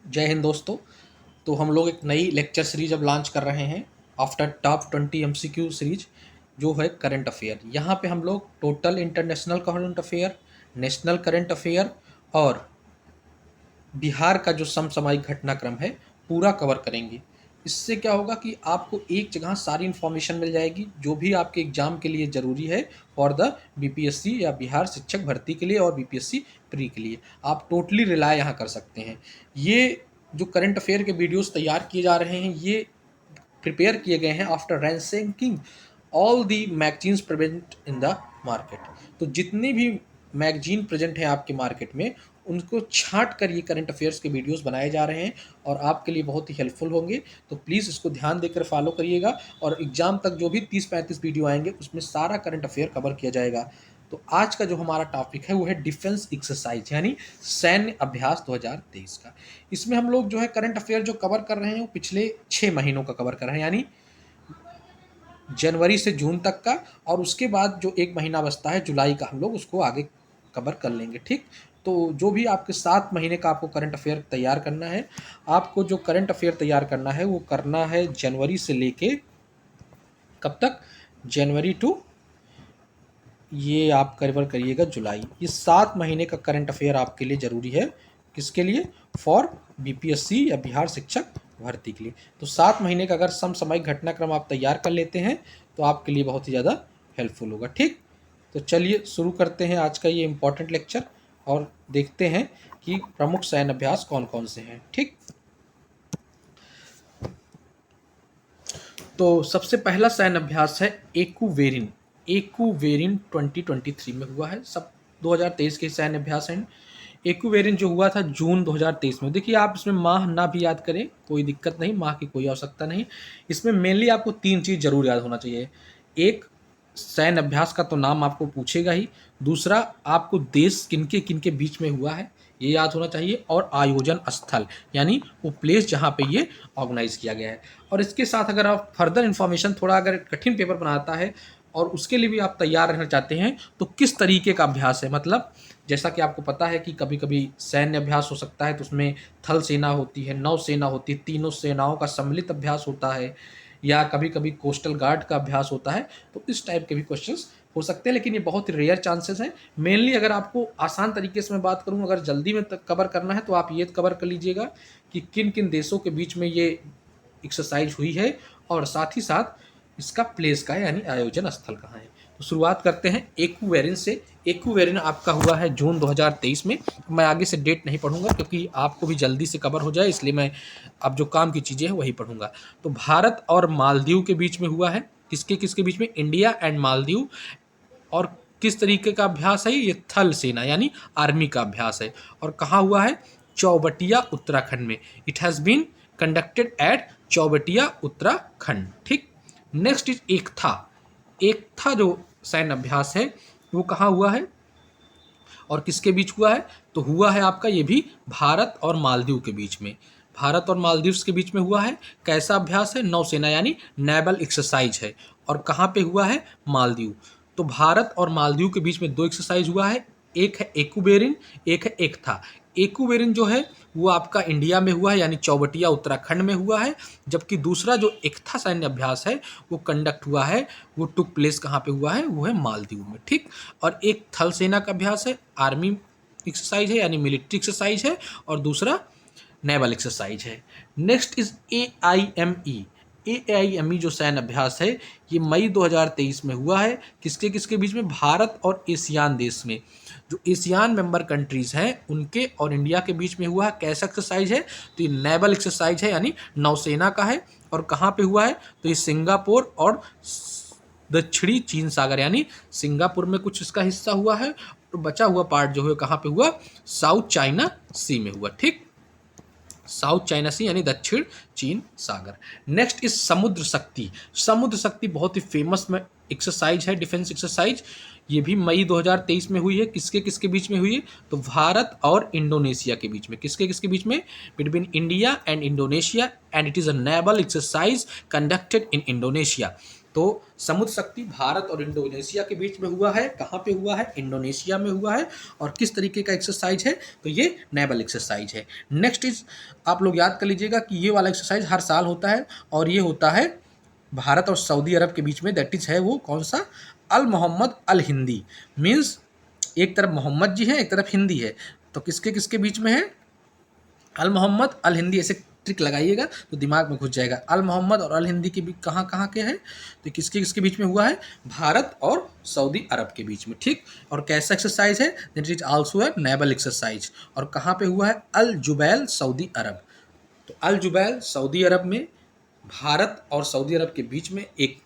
जय हिंद दोस्तों। तो हम लोग एक नई लेक्चर सीरीज अब लॉन्च कर रहे हैं आफ्टर टॉप 20 एमसीक्यू सीरीज, जो है करंट अफेयर। यहाँ पे हम लोग total international current affair, national current affair और बिहार का जो समसामयिक घटनाक्रम है पूरा कवर करेंगे। इससे क्या होगा कि आपको एक जगह सारी इन्फॉर्मेशन मिल जाएगी जो भी आपके एग्जाम के लिए ज़रूरी है फॉर द बीपीएससी या बिहार शिक्षक भर्ती के लिए और बीपीएससी प्री के लिए। आप टोटली रिलाय यहाँ कर सकते हैं। ये जो करंट अफेयर के वीडियोस तैयार किए जा रहे हैं ये प्रिपेयर किए गए हैं after ranking all the magazines present in the market. तो जितनी भी मैगजीन प्रेजेंट है आपके मार्केट में उनको छांट कर ये करंट अफेयर्स के वीडियोस बनाए जा रहे हैं और आपके लिए बहुत ही हेल्पफुल होंगे। तो प्लीज़ इसको ध्यान देकर फॉलो करिएगा और एग्जाम तक जो भी 30-35 वीडियो आएंगे उसमें सारा करंट अफेयर कवर किया जाएगा। तो आज का जो हमारा टॉपिक है वो है डिफेंस एक्सरसाइज यानी सैन्य अभ्यास 2023 का। इसमें हम लोग जो है करंट अफेयर जो कवर कर रहे हैं वो पिछले 6 महीनों का कवर कर रहे हैं, यानी जनवरी से जून तक का, और उसके बाद जो एक महीना बचता है जुलाई का हम लोग उसको आगे कवर कर लेंगे। ठीक, तो जो भी आपके 7 महीने का आपको करंट अफेयर तैयार करना है, आपको जो करंट अफेयर तैयार करना है वो करना है जनवरी से लेके कब तक, जनवरी टू ये आप कवर करिएगा जुलाई। ये 7 महीने का करंट अफेयर आपके लिए ज़रूरी है। किसके लिए? फॉर बीपीएससी या बिहार शिक्षक भर्ती के लिए। तो 7 महीने का अगर समसामयिक घटनाक्रम आप तैयार कर लेते हैं तो आपके लिए बहुत ही ज़्यादा हेल्पफुल होगा। ठीक, तो चलिए शुरू करते हैं आज का ये इम्पॉर्टेंट लेक्चर और देखते हैं कि प्रमुख सैन्य अभ्यास कौन कौन से हैं। ठीक, तो सबसे पहला सैन्य अभ्यास है एकूवेरिन। एकूवेरिन 2023 में हुआ है। सब 2023 के सैन्य अभ्यास हैं। एकूवेरिन जो हुआ था जून 2023 में। देखिए, आप इसमें माह ना भी याद करें कोई दिक्कत नहीं, माह की कोई आवश्यकता नहीं। इसमें मेनली आपको 3 चीज़ जरूर याद होना चाहिए। एक, सैन्य अभ्यास का तो नाम आपको पूछेगा ही। दूसरा, आपको देश किनके किनके बीच में हुआ है ये याद होना चाहिए। और आयोजन स्थल यानी वो प्लेस जहाँ पे ये ऑर्गेनाइज किया गया है। और इसके साथ अगर आप फर्दर इन्फॉर्मेशन, थोड़ा अगर कठिन पेपर बनाता है और उसके लिए भी आप तैयार रहना चाहते हैं तो किस तरीके का अभ्यास है, मतलब जैसा कि आपको पता है कि कभी कभी सैन्य अभ्यास हो सकता है तो उसमें थल सेना होती है, नौ सेना होती है, तीनों सेनाओं का सम्मिलित अभ्यास होता है, या कभी कभी कोस्टल गार्ड का अभ्यास होता है। तो इस टाइप के भी क्वेश्चंस हो सकते हैं, लेकिन ये बहुत रेयर चांसेस हैं। मेनली अगर आपको आसान तरीके से मैं बात करूं, अगर जल्दी में कवर करना है तो आप ये कवर कर लीजिएगा कि किन किन देशों के बीच में ये एक्सरसाइज हुई है और साथ ही साथ इसका प्लेस का है यानी आयोजन स्थल कहाँ है। तो शुरुआत करते हैं एकूवेरिन से। एकूवेरिन आपका हुआ है जून 2023 में। मैं आगे से डेट नहीं पढ़ूंगा क्योंकि आपको भी जल्दी से कवर हो जाए, इसलिए मैं अब जो काम की चीज़ें हैं वही पढ़ूंगा। तो भारत और मालदीव के बीच में हुआ है। किसके किसके बीच में? India and Maldives. और किस तरीके का अभ्यास है ये? थल सेना यानी आर्मी का अभ्यास है। और कहाँ हुआ है? चौबटिया उत्तराखंड में। It has been conducted at Chaubatia Uttarakhand. ठीक, नेक्स्ट इज एकथा। एकथा जो सैन्य अभ्यास है वो कहाँ हुआ है और किसके बीच हुआ है? तो हुआ है आपका ये भी भारत और मालदीव के बीच में। भारत और मालदीव्स के बीच में हुआ है। कैसा अभ्यास है? नौसेना यानी नेवल एक्सरसाइज है। और कहाँ पे हुआ है? मालदीव। तो भारत और मालदीव के बीच में 2 एक्सरसाइज हुआ है। एक है एकूबेरिन, एक है एकथा। एकूबेरिन जो है वो आपका इंडिया में हुआ है यानी चौबटिया उत्तराखंड में हुआ है, जबकि दूसरा जो एकथा सैन्य अभ्यास है वो कंडक्ट हुआ है, वो टुक प्लेस कहाँ पे हुआ है? वो है मालदीव में। ठीक, और एक थल सेना का अभ्यास है, आर्मी एक्सरसाइज है यानी मिलिट्री एक्सरसाइज है, और दूसरा नेवल एक्सरसाइज है। Next is AIME। AIME जो सैन्य अभ्यास है ये मई 2023 में हुआ है। किसके किसके बीच में? भारत और एशियान देश में। जो एशियान मेंबर कंट्रीज हैं उनके और इंडिया के बीच में हुआ है। कैसा एक्सरसाइज है? तो ये नेवल एक्सरसाइज है यानी नौसेना का है। और कहाँ पे हुआ है? तो ये सिंगापुर और दक्षिणी चीन सागर यानी सिंगापुर में कुछ इसका हिस्सा हुआ है, और बचा हुआ पार्ट जो है कहाँ पे हुआ? साउथ चाइना सी में हुआ। ठीक, साउथ चाइना सी यानी दक्षिण चीन सागर। नेक्स्ट इज समुद्र शक्ति। समुद्र शक्ति बहुत ही फेमस में एक्सरसाइज है, डिफेंस एक्सरसाइज। ये भी मई 2023 में हुई है। किसके किसके बीच में हुई है? तो भारत और इंडोनेशिया के बीच में। किसके किसके बीच में? Between India and Indonesia, and it is a naval exercise conducted in Indonesia. तो समुद्र शक्ति भारत और इंडोनेशिया के बीच में हुआ है। कहाँ पे हुआ है? इंडोनेशिया में हुआ है। और किस तरीके का एक्सरसाइज है? तो ये नेवल एक्सरसाइज है। नेक्स्ट इज, आप लोग याद कर लीजिएगा कि ये वाला एक्सरसाइज हर साल होता है और ये होता है भारत और सऊदी अरब के बीच में। दैट इज है वो कौन सा? अल मोहम्मद अल हिंदी। मीन्स एक तरफ मोहम्मद जी है, एक तरफ हिंदी है, तो किसके किसके बीच में है? अल मोहम्मद अल हिंदी। ऐसे ट्रिक लगाइएगा तो दिमाग में घुस जाएगा। अल मोहम्मद और अल हिंदी के बीच कहाँ कहाँ के हैं? तो किसके किसके बीच में हुआ है? भारत और सऊदी अरब के बीच में। ठीक। और कैसा एक्सरसाइज है? That is also a naval exercise. और कहाँ पे हुआ है? अल जुबैल सऊदी अरब। तो अल जुबैल सऊदी अरब में भारत और सऊदी अरब के बीच में एक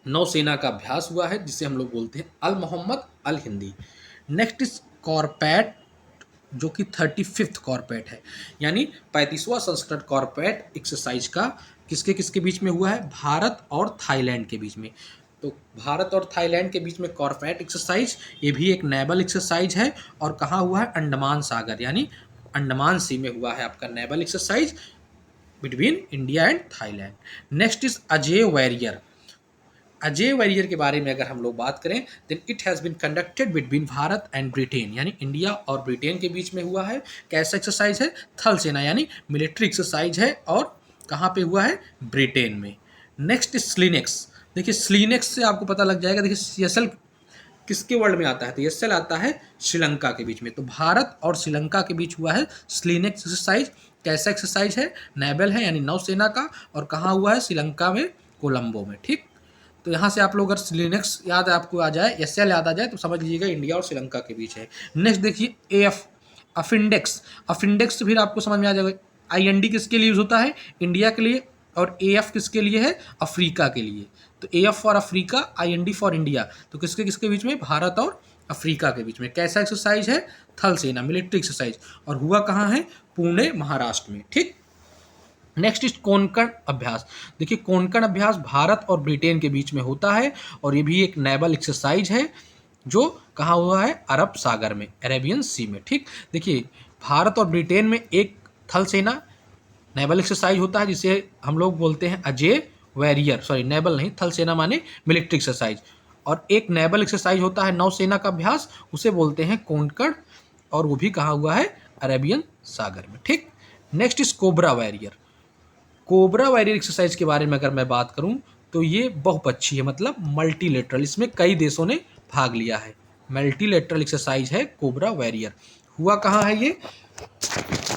नौसेना का अभ्यास हुआ है जिसे हम लोग बोलते हैं अल मोहम्मद अल हिंदी। नेक्स्ट इज कॉर्पेट, जो कि 35th कॉर्पेट है, यानी 35वां संस्करण कॉर्पेट एक्सरसाइज का किसके किसके बीच में हुआ है? भारत और थाईलैंड के बीच में। तो भारत और थाईलैंड के बीच में कॉर्पेट एक्सरसाइज, ये भी एक नेवल एक्सरसाइज है। और कहाँ हुआ है? अंडमान सागर यानी अंडमान सी में हुआ है आपका naval exercise between India and Thailand. Next is Ajeya warrior. Ajeya warrior के बारे में अगर हम लोग बात करें, then it has been conducted between Bharat and Britain, यानी इंडिया और ब्रिटेन के बीच में हुआ है। कैसा एक्सरसाइज है? थल सेना यानी मिलिट्री एक्सरसाइज है। और कहाँ पे हुआ है? ब्रिटेन में। Next is SLINEX. देखिए स्लिनेक्स से आपको पता लग जाएगा। देखिए सीएसएल किसके वर्ल्ड में आता है? तो सीएसएल आता है श्रीलंका के बीच में। तो भारत और श्रीलंका के बीच हुआ है स्लिनेक्स एक्सरसाइज। कैसा एक्सरसाइज है? नेवल है यानी नौसेना का। और कहाँ हुआ है? श्रीलंका में, कोलंबो में। ठीक। तो यहाँ से आप लोग अगर स्लिनेक्स याद आपको आ जाए, एसएल याद आ जाए, तो समझ लीजिएगा इंडिया और श्रीलंका के बीच है। नेक्स्ट देखिए एएफ, अफिंडेक्स। अफिंडेक्स फिर आपको समझ में आ जाएगा। आईएनडी किसके लिए यूज होता है? इंडिया के लिए। और एएफ किसके लिए है? अफ्रीका के लिए। तो AF for Africa, IND for India. तो किसके किसके बीच में? भारत और अफ्रीका के बीच में। कैसा एक्सरसाइज है? थल सेना मिलिट्री एक्सरसाइज। और हुआ कहाँ है? पुणे महाराष्ट्र में। ठीक। नेक्स्ट इज कोंकण अभ्यास। देखिए कोंकण अभ्यास भारत और ब्रिटेन के बीच में होता है और ये भी एक नेवल एक्सरसाइज है जो कहाँ हुआ है? अरब सागर में, अरेबियन सी में। ठीक। देखिए भारत और ब्रिटेन में एक थल सेना नेवल एक्सरसाइज होता है जिसे हम लोग बोलते हैं अजय वॉरियर। सॉरी नेवल नहीं, थल सेना माने मिलिट्री एक्सरसाइज। और एक नेवल एक्सरसाइज होता है नौसेना का अभ्यास, उसे बोलते हैं कोंकण। और वो भी कहाँ हुआ है? अरेबियन सागर में। ठीक। Next is cobra warrior. Cobra warrior exercise के बारे में अगर मैं बात करूं तो ये बहुपक्षीय है, मतलब मल्टीलेटरल। इसमें कई देशों ने भाग लिया है। मल्टीलेटरल एक्सरसाइज है कोबरा वॉरियर। हुआ कहाँ है ये?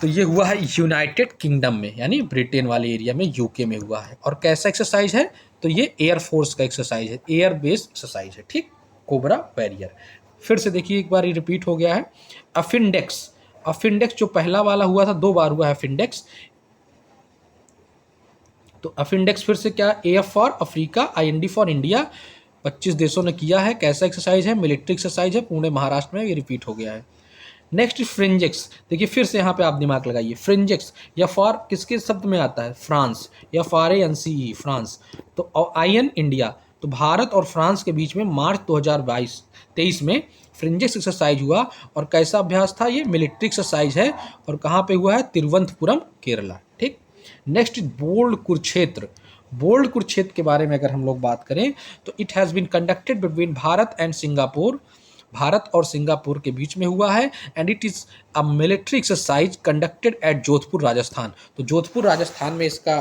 तो ये हुआ है यूनाइटेड किंगडम में, यानी ब्रिटेन वाले एरिया में, यूके में हुआ है। और कैसा एक्सरसाइज है? तो ये एयरफोर्स का एक्सरसाइज है, एयर बेस्ड एक्सरसाइज है। ठीक। Cobra warrior. फिर से देखिए एक बार ये रिपीट हो गया है। अफिंडेक्स, अफिंडेक्स जो पहला वाला हुआ था, 2 बार हुआ है अफिंडेक्स। तो अफिंडेक्स फिर से क्या? AF for Africa, IND for India. 25 देशों ने किया है। कैसा एक्सरसाइज है? मिलिट्री एक्सरसाइज है, पुणे महाराष्ट्र में। ये रिपीट हो गया है। नेक्स्ट फ्रिंजेक्स। देखिए फिर से यहाँ पे आप दिमाग लगाइए। फ्रिंजेक्स या फॉर किसके शब्द में आता है? फ्रांस, या FARENCE फ्रांस। तो आईएन इंडिया। तो भारत और फ्रांस के बीच में मार्च 2023 में फ्रिंजेक्स एक्सरसाइज हुआ। और कैसा अभ्यास था? ये मिलिट्री एक्सरसाइज है। और कहाँ पे हुआ है? तिरुवनंतपुरम, केरला। ठीक। Next bold Kurukshetra. Bold Kurukshetra के बारे में अगर हम लोग बात करें तो it has been conducted between Bharat and Singapore. Bharat और सिंगापुर के बीच में हुआ है। And it is a military exercise conducted at Jodhpur Rajasthan. तो जोधपुर राजस्थान में इसका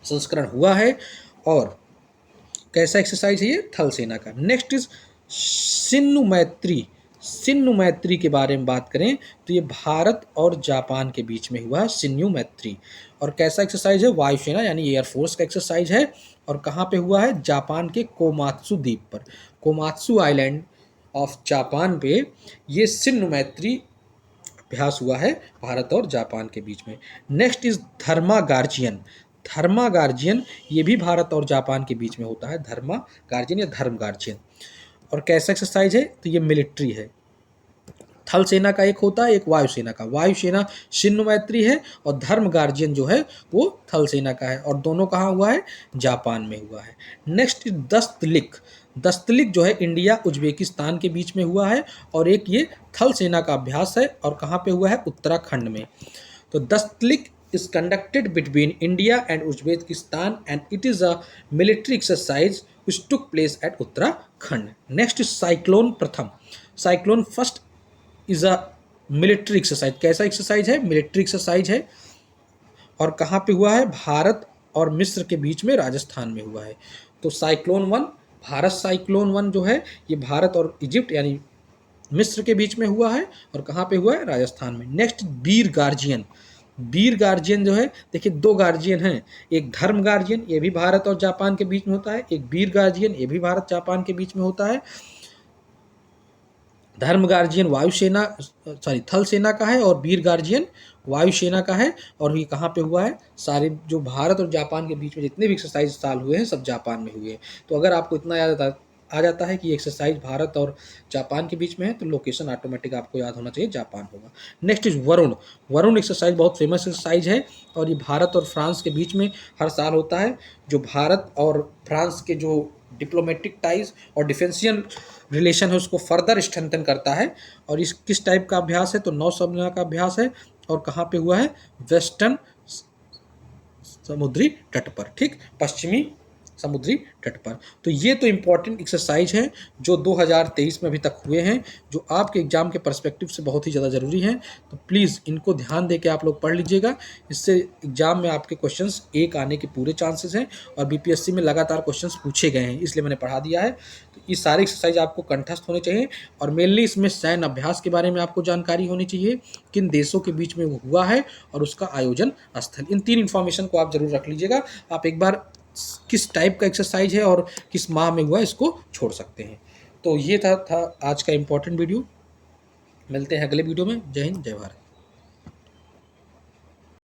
संस्करण हुआ है। और कैसा एक्सरसाइज है ये? थल सेना का। नेक्स्ट इज सिन्नु मैत्री। सिन्नु मैत्री के बारे में बात करें तो ये भारत और जापान के बीच में हुआ है सिन्नु मैत्री। और कैसा एक्सरसाइज है? वायुसेना यानी एयरफोर्स का एक्सरसाइज है। और कहाँ पे हुआ है? जापान के कोमात्सु द्वीप पर, कोमात्सु आइलैंड ऑफ जापान पे ये सिन्नु मैत्री अभ्यास हुआ है भारत और जापान के बीच में। Next is Dharma guardian. Dharma guardian ये भी भारत और जापान के बीच में होता है, धर्मा गार्जियन या धर्म गार्जियन। और कैसा एक्सरसाइज है? तो ये मिलिट्री है। थल सेना का एक होता है, एक वायुसेना का। वायुसेना सिन्नु मैत्री है और धर्म गार्जियन जो है वो थल सेना का है। और दोनों कहाँ हुआ है? जापान में हुआ है। नेक्स्ट दस्तलिक। दस्तलिक जो है इंडिया उज्बेकिस्तान के बीच में हुआ है। और एक ये थल सेना का अभ्यास है। और कहाँ पे हुआ है? उत्तराखंड में। तो दस्तलिक is conducted between India and Uzbekistan, and it is a military exercise which took place at Uttarakhand. Next is cyclone Pratham. Cyclone first is a military exercise. कैसा एक्सरसाइज है? मिलिट्री एक्सरसाइज है. और कहाँ पे हुआ है? भारत और मिस्र के बीच में राजस्थान में हुआ है. तो cyclone one, Bharat cyclone one जो है ये भारत और इजिप्ट यानी मिस्र के बीच में हुआ है. और कहाँ पे हुआ है? राजस्थान में. नेक्स्ट बीर गार्जियन. बीर गार्जियन जो है, देखिए दो गार्जियन हैं. एक धर्म गार्जियन, ये भी भारत और जापान के बीच में होता है. एक बीर गार्जियन, ये भी भारत जापान के बीच में होता है. धर्म गार्जियन वायुसेना थल सेना का है और वीर गार्जियन वायुसेना का है. और ये कहाँ पे हुआ है? सारे जो भारत और जापान के बीच में जितने भी एक्सरसाइज साल हुए हैं सब जापान में हुए हैं. तो अगर आपको इतना याद आ जाता है कि ये एक्सरसाइज भारत और जापान के बीच में है तो लोकेशन ऑटोमेटिक आपको याद होना चाहिए, जापान होगा. Next is Varun. Varun exercise बहुत फेमस एक्सरसाइज है और ये भारत और फ्रांस के बीच में हर साल होता है. जो भारत और फ्रांस के जो डिप्लोमेटिक टाइज और डिफेंसियल रिलेशन है उसको फर्दर स्ट्रेंथन करता है. और इस किस टाइप का अभ्यास है? तो नौसेना का अभ्यास है. और कहाँ पे हुआ है? वेस्टर्न समुद्री तट पर. ठीक, पश्चिमी समुद्री तट पर. तो ये तो इम्पॉर्टेंट एक्सरसाइज हैं जो 2023 में अभी तक हुए हैं, जो आपके एग्जाम के पर्सपेक्टिव से बहुत ही ज़्यादा ज़रूरी हैं. तो प्लीज़ इनको ध्यान दे के आप लोग पढ़ लीजिएगा. इससे एग्जाम में आपके क्वेश्चंस एक आने के पूरे चांसेस हैं. और बीपीएससी में लगातार क्वेश्चंस पूछे गए हैं, इसलिए मैंने पढ़ा दिया है. तो ये सारे एक्सरसाइज आपको कंठस्थ होने चाहिए. और मेनली इसमें सैन्य अभ्यास के बारे में आपको जानकारी होनी चाहिए, किन देशों के बीच में वो हुआ है और उसका आयोजन स्थल. इन 3 इन्फॉर्मेशन को आप जरूर रख लीजिएगा. आप एक बार किस टाइप का एक्सरसाइज है और किस माह में हुआ इसको छोड़ सकते हैं. तो ये था आज का इम्पोर्टेंट वीडियो. मिलते हैं अगले वीडियो में. जय हिंद, जय भारत.